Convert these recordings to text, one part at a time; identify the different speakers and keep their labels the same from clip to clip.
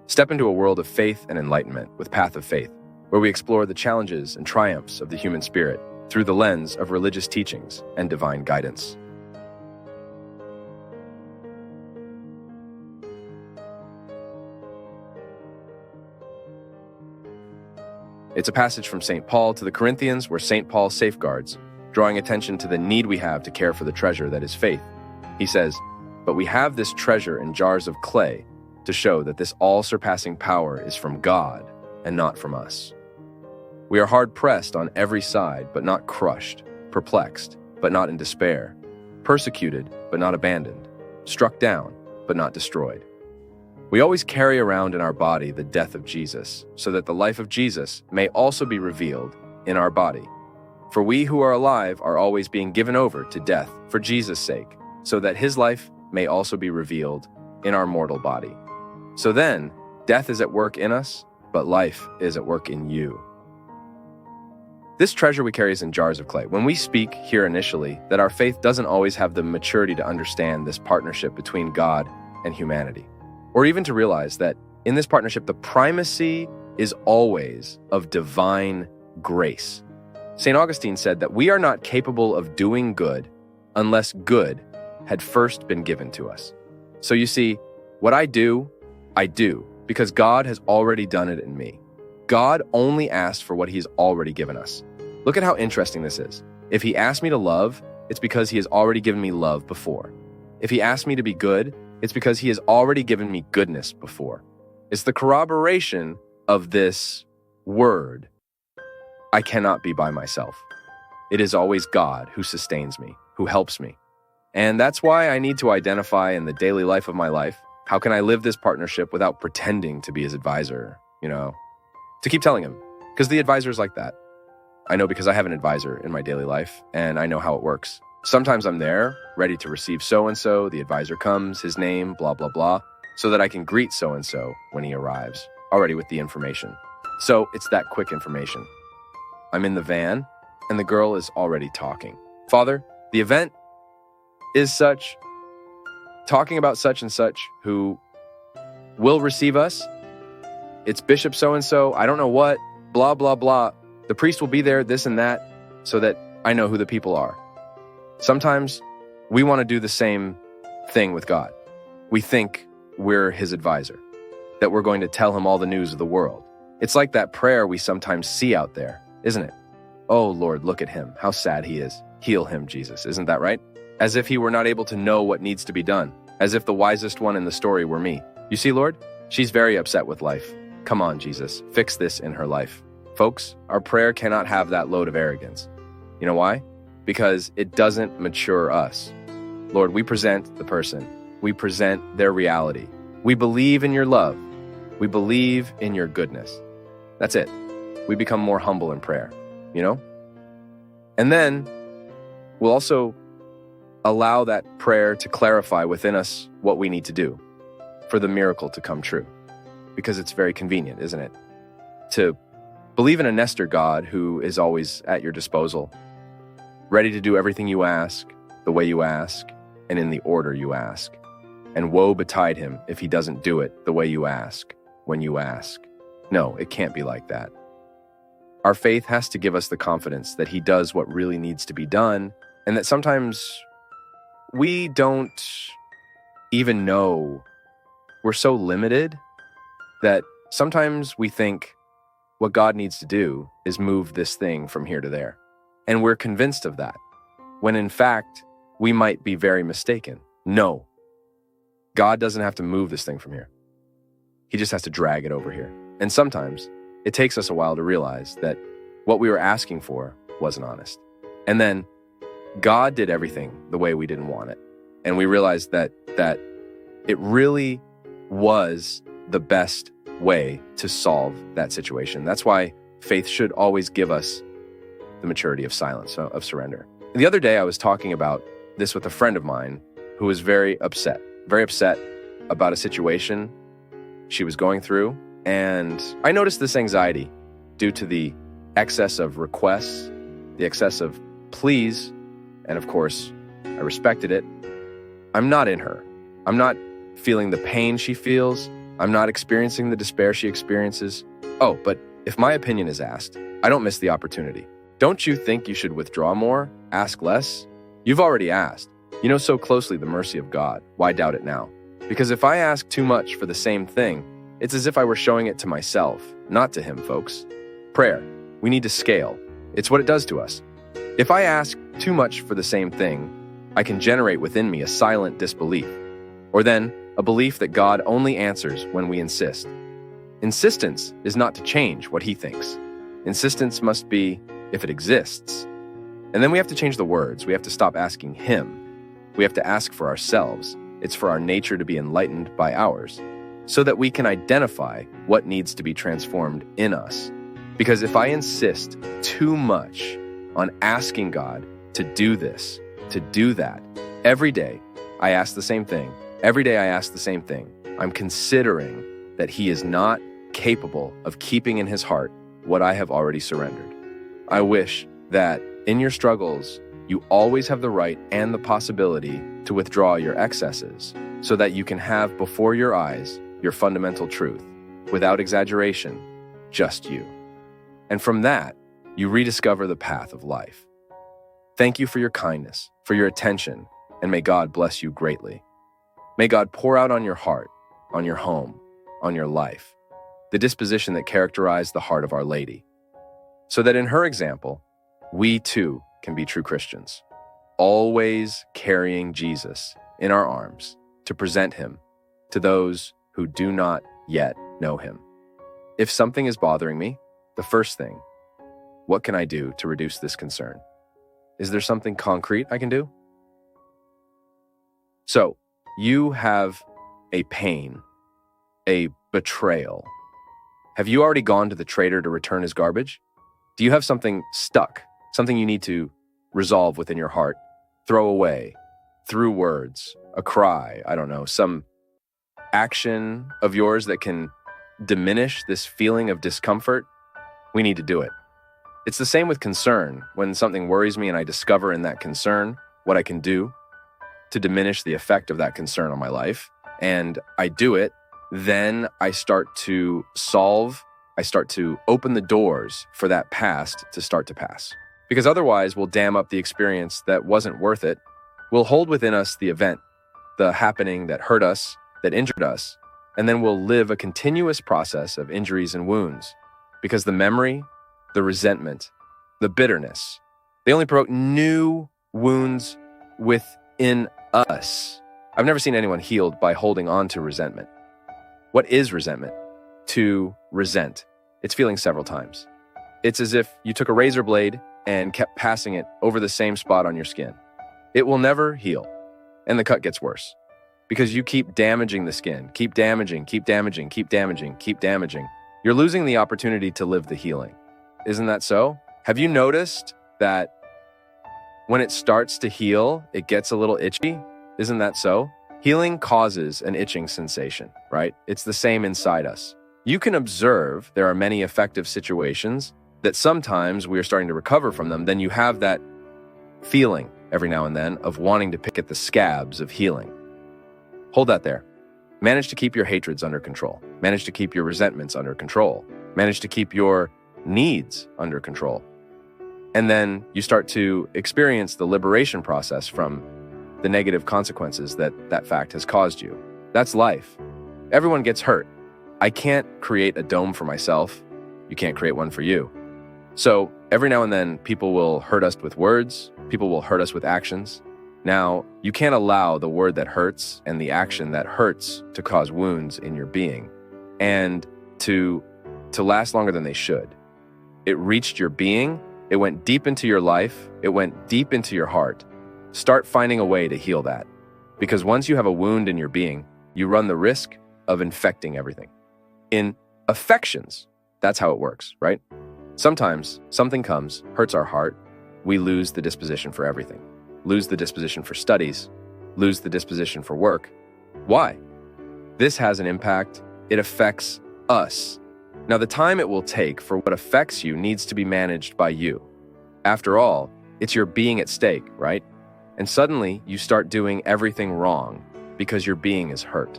Speaker 1: Step into a world of faith and enlightenment with Path of Faith, where we explore the challenges and triumphs of the human spirit through the lens of religious teachings and divine guidance. It's a passage from St. Paul to the Corinthians where St. Paul safeguards, drawing attention to the need we have to care for the treasure that is faith. He says, "But we have this treasure in jars of clay to show that this all-surpassing power is from God and not from us. We are hard-pressed on every side, but not crushed, perplexed, but not in despair, persecuted, but not abandoned, struck down, but not destroyed. We always carry around in our body the death of Jesus, so that the life of Jesus may also be revealed in our body. For we who are alive are always being given over to death for Jesus' sake, so that his life may also be revealed in our mortal body. So then, death is at work in us, but life is at work in you." This treasure we carry is in jars of clay. When we speak here initially that our faith doesn't always have the maturity to understand this partnership between God and humanity, or even to realize that in this partnership, the primacy is always of divine grace. St. Augustine said that we are not capable of doing good unless good had first been given to us. So you see, what I do because God has already done it in me. God only asked for what he's already given us. Look at how interesting this is. If he asked me to love, it's because he has already given me love before. If he asked me to be good, it's because he has already given me goodness before. It's the corroboration of this word. I cannot be by myself. It is always God who sustains me, who helps me. And that's why I need to identify in the daily life of my life, how can I live this partnership without pretending to be his advisor, to keep telling him, because the advisor's like that. I know because I have an advisor in my daily life, and I know how it works. Sometimes I'm there, ready to receive so-and-so, the advisor comes, his name, blah, blah, blah, so that I can greet so-and-so when he arrives, already with the information. So it's that quick information. I'm in the van, and the girl is already talking. "Father, the event is such, talking about such and such who will receive us. It's Bishop so-and-so, I don't know what, blah, blah, blah. The priest will be there, this and that, so that I know who the people are." Sometimes we want to do the same thing with God. We think we're his advisor, that we're going to tell him all the news of the world. It's like that prayer we sometimes see out there, isn't it? "Oh Lord, look at him, how sad he is. Heal him, Jesus." Isn't that right? As if he were not able to know what needs to be done. As if the wisest one in the story were me. "You see, Lord, she's very upset with life. Come on, Jesus, fix this in her life." Folks, our prayer cannot have that load of arrogance. You know why? Because it doesn't mature us. Lord, we present the person. We present their reality. We believe in your love. We believe in your goodness. That's it. We become more humble in prayer, And then we'll also allow that prayer to clarify within us what we need to do for the miracle to come true. Because it's very convenient, isn't it? To believe in a Nestor God who is always at your disposal, ready to do everything you ask, the way you ask, and in the order you ask. And woe betide him if he doesn't do it the way you ask, when you ask. No, it can't be like that. Our faith has to give us the confidence that he does what really needs to be done, and that sometimes we don't even know. We're so limited that sometimes we think what God needs to do is move this thing from here to there. And we're convinced of that, when in fact, we might be very mistaken. No, God doesn't have to move this thing from here. He just has to drag it over here. And sometimes it takes us a while to realize that what we were asking for wasn't honest. And then God did everything the way we didn't want it. And we realized that it really was the best way to solve that situation. That's why faith should always give us the maturity of silence, of surrender. The other day I was talking about this with a friend of mine who was very upset about a situation she was going through. And I noticed this anxiety due to the excess of requests, the excess of pleas, and of course, I respected it. I'm not in her. I'm not feeling the pain she feels, I'm not experiencing the despair she experiences. Oh, but if my opinion is asked, I don't miss the opportunity. Don't you think you should withdraw more, ask less? You've already asked. You know so closely the mercy of God. Why doubt it now? Because if I ask too much for the same thing, it's as if I were showing it to myself, not to him, folks. Prayer. We need to scale. It's what it does to us. If I ask too much for the same thing, I can generate within me a silent disbelief, or then a belief that God only answers when we insist. Insistence is not to change what he thinks. Insistence must be if it exists. And then we have to change the words. We have to stop asking him. We have to ask for ourselves. It's for our nature to be enlightened by ours, so that we can identify what needs to be transformed in us. Because if I insist too much on asking God to do this, to do that, every day I ask the same thing. Every day I ask the same thing. I'm considering that he is not capable of keeping in his heart what I have already surrendered. I wish that in your struggles, you always have the right and the possibility to withdraw your excesses so that you can have before your eyes your fundamental truth, without exaggeration, just you. And from that, you rediscover the path of life. Thank you for your kindness, for your attention, and may God bless you greatly. May God pour out on your heart, on your home, on your life, the disposition that characterized the heart of Our Lady, so that in her example, we too can be true Christians, always carrying Jesus in our arms to present him to those who do not yet know him. If something is bothering me, the first thing, what can I do to reduce this concern? Is there something concrete I can do? So, you have a pain, a betrayal. Have you already gone to the trader to return his garbage? Do you have something stuck, something you need to resolve within your heart, throw away, through words, a cry, I don't know, some action of yours that can diminish this feeling of discomfort? We need to do it. It's the same with concern. When something worries me and I discover in that concern what I can do to diminish the effect of that concern on my life, and I do it, then I start to open the doors for that past to start to pass. Because otherwise, we'll dam up the experience that wasn't worth it. We'll hold within us the event, the happening that hurt us, that injured us, and then we'll live a continuous process of injuries and wounds. Because the memory, the resentment, the bitterness, they only provoke new wounds within us. I've never seen anyone healed by holding on to resentment. What is resentment? To resent. It's feeling several times. It's as if you took a razor blade and kept passing it over the same spot on your skin. It will never heal, and the cut gets worse. Because you keep damaging the skin, keep damaging. You're losing the opportunity to live the healing. Isn't that so? Have you noticed that when it starts to heal, it gets a little itchy? Isn't that so? Healing causes an itching sensation, right? It's the same inside us. You can observe there are many effective situations that sometimes we are starting to recover from them. Then you have that feeling every now and then of wanting to pick at the scabs of healing. Hold that there. Manage to keep your hatreds under control. Manage to keep your resentments under control. Manage to keep your needs under control. And then you start to experience the liberation process from the negative consequences that fact has caused you. That's life. Everyone gets hurt. I can't create a dome for myself. You can't create one for you. So every now and then, people will hurt us with words. People will hurt us with actions. Now, you can't allow the word that hurts and the action that hurts to cause wounds in your being and to last longer than they should. It reached your being. It went deep into your life. It went deep into your heart. Start finding a way to heal that. Because once you have a wound in your being, you run the risk of infecting everything. In affections, that's how it works, right? Sometimes something comes, hurts our heart, we lose the disposition for everything. Lose the disposition for studies, lose the disposition for work. Why? This has an impact. It affects us. Now, the time it will take for what affects you needs to be managed by you. After all, it's your being at stake, right? And suddenly you start doing everything wrong because your being is hurt.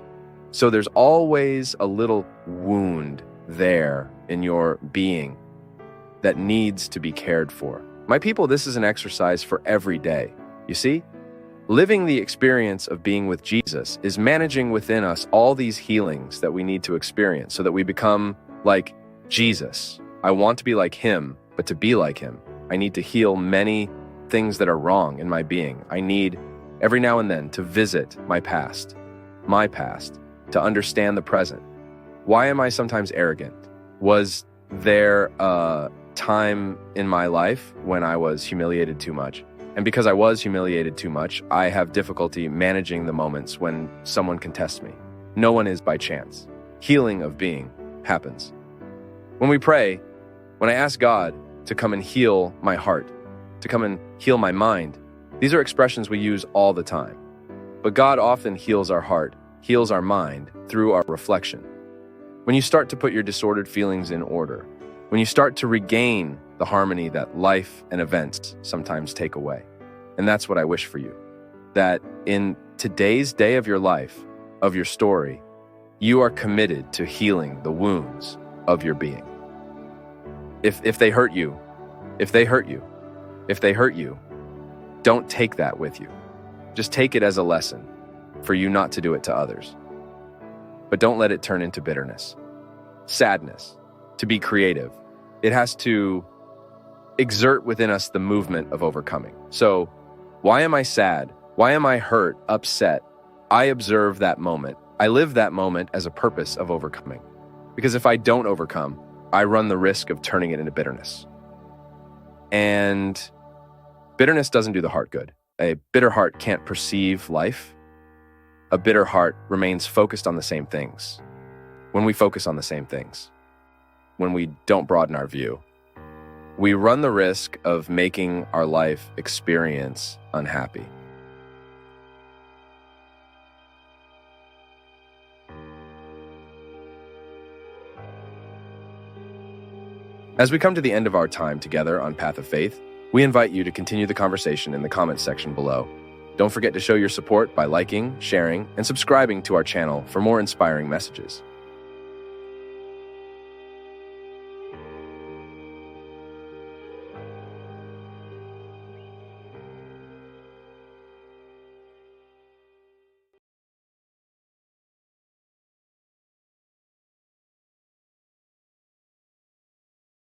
Speaker 1: So there's always a little wound there in your being that needs to be cared for. My people, this is an exercise for every day. You see? Living the experience of being with Jesus is managing within us all these healings that we need to experience so that we become like Jesus. I want to be like him, but to be like him, I need to heal many things that are wrong in my being. I need every now and then to visit my past, to understand the present. Why am I sometimes arrogant? Was there a time in my life when I was humiliated too much? And because I was humiliated too much, I have difficulty managing the moments when someone contests me. No one is by chance. Healing of being happens. When we pray, when I ask God to come and heal my heart, to come and heal my mind, these are expressions we use all the time. But God often heals our heart, heals our mind through our reflection. When you start to put your disordered feelings in order, when you start to regain the harmony that life and events sometimes take away. And that's what I wish for you. That in today's day of your life, of your story, you are committed to healing the wounds of your being. If they hurt you, don't take that with you. Just take it as a lesson for you not to do it to others. But don't let it turn into bitterness. Sadness. To be creative, it has to exert within us the movement of overcoming. So, why am I sad? Why am I hurt, upset? I observe that moment. I live that moment as a purpose of overcoming. Because if I don't overcome, I run the risk of turning it into bitterness. And bitterness doesn't do the heart good. A bitter heart can't perceive life. A bitter heart remains focused on the same things. When we focus on the same things, when we don't broaden our view, we run the risk of making our life experience unhappy. As we come to the end of our time together on Path of Faith, we invite you to continue the conversation in the comments section below. Don't forget to show your support by liking, sharing, and subscribing to our channel for more inspiring messages.